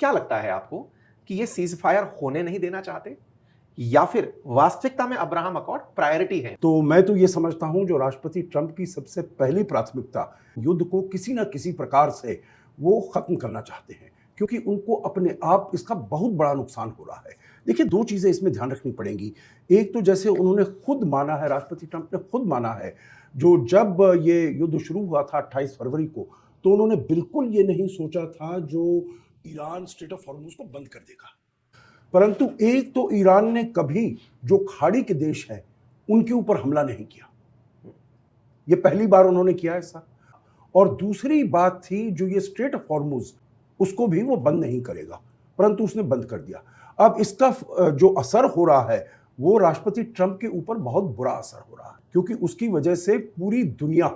क्या लगता है आपको कि ये सीज़ फायर होने नहीं देना चाहते या फिर वास्तविकता में अब्राहम अकॉर्ड प्रायोरिटी है? तो मैं तो ये समझता हूं जो राष्ट्रपति ट्रंप की सबसे पहली प्राथमिकता युद्ध को किसी ना किसी प्रकार से वो खत्म करना चाहते हैं, क्योंकि उनको अपने आप इसका बहुत बड़ा नुकसान हो रहा है। देखिए, दो चीजें इसमें ध्यान रखनी पड़ेंगी। एक तो जैसे उन्होंने खुद माना है, राष्ट्रपति ट्रंप ने खुद माना है, जो जब ये युद्ध शुरू हुआ था 28 फरवरी को, तो उन्होंने बिल्कुल ये नहीं सोचा था जो ईरान स्ट्रेट ऑफ हॉर्मुज को बंद कर देगा। परंतु एक तो ईरान ने कभी जो खाड़ी के देश हैं उनके ऊपर हमला नहीं किया, ये पहली बार उन्होंने किया ऐसा। और दूसरी बात थी, जो ये स्ट्रेट ऑफ हॉर्मुज उसको भी वो बंद नहीं करेगा, परंतु उसने बंद कर दिया। अब इसका जो असर हो रहा है वो राष्ट्रपति ट्रंप के ऊपर बहुत बुरा असर हो रहा है, क्योंकि उसकी वजह से पूरी दुनिया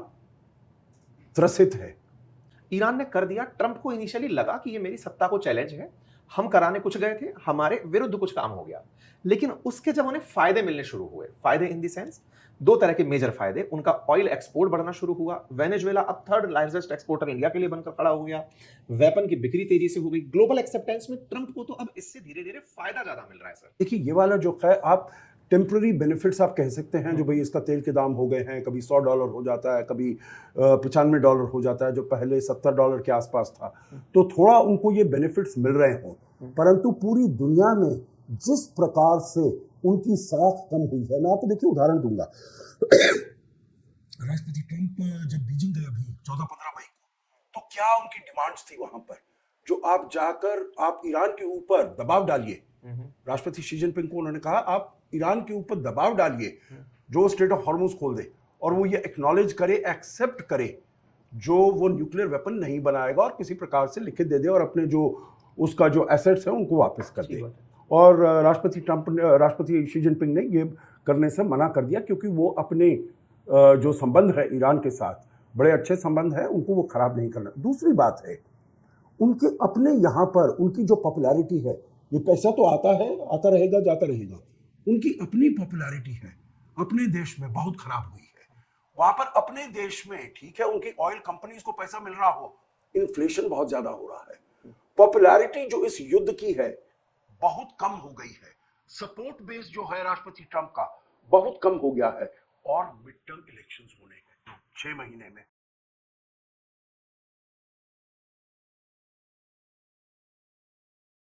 त्रसित है। ईरान ने कर दिया, ट्रंप को इनिशियली लगा कि ये मेरी सत्ता को चैलेंज है, हम कराने कुछ गए थे, हमारे विरुद्ध कुछ काम हो गया। लेकिन उसके जब उन्हें फायदे मिलने शुरू हुए, फायदे इन द सेंस दो तरह के मेजर फायदे, उनका ऑयल एक्सपोर्ट बढ़ना शुरू हुआ, वेनेजुएला अब थर्ड लार्जेस्ट एक्सपोर्टर इंडिया के लिए बनकर खड़ा हो गया, वेपन की बिक्री तेजी से हो गई, ग्लोबल एक्सेप्टेंस में ट्रंप को तो अब इससे धीरे धीरे फायदा ज्यादा मिल रहा है सर। देखिए, ये वाला जो है आप टेम्पररी बेनिफिट्स आप कह सकते हैं, जो भाई इसका तेल के दाम हो गए हैं, कभी $100 हो जाता है, कभी $95 हो जाता है, जो पहले $70 के आसपास था, तो थोड़ा उनको ये बेनिफिट्स मिल रहे हैं। परंतु पूरी दुनिया में जिस प्रकार से उनकी साख कम हुई है, मैं आपको देखिए उदाहरण दूंगा। राष्ट्रपति ट्रंप जब बीजिंग गए अभी 14-15 मई को, तो क्या उनकी डिमांड्स थी वहां पर, जो आप जाकर आप ईरान के ऊपर दबाव डालिए। राष्ट्रपति शी जिनपिंग को उन्होंने कहा आप ईरान के ऊपर दबाव डालिए जो स्ट्रेट ऑफ हॉर्मुज खोल दे, और वो ये एक्नॉलेज करे, एक्सेप्ट करे, जो वो न्यूक्लियर वेपन नहीं बनाएगा और किसी प्रकार से लिखित दे दे और अपने जो उसका जो एसेट्स है उनको वापस कर दे। और राष्ट्रपति शी जिनपिंग ने ये करने से मना कर दिया, क्योंकि वो अपने जो संबंध है ईरान के साथ, बड़े अच्छे संबंध है, उनको वो खराब नहीं करना। दूसरी बात है, उनके अपने यहाँ पर उनकी जो पॉपुलैरिटी है, ये पैसा तो आता है, आता रहेगा, जाता रहेगा, उनकी अपनी पॉपुलैरिटी है अपने देश में बहुत खराब हुई है। वहां पर अपने देश में ठीक है, उनकी ऑयल कंपनीज को पैसा मिल रहा हो, इन्फ्लेशन बहुत ज्यादा हो रहा है, पॉपुलैरिटी जो इस युद्ध की है बहुत कम हो गई है, सपोर्ट बेस जो है राष्ट्रपति ट्रंप का बहुत कम हो गया है, और मिड टर्म इलेक्शंस होने हैं 6 महीने में।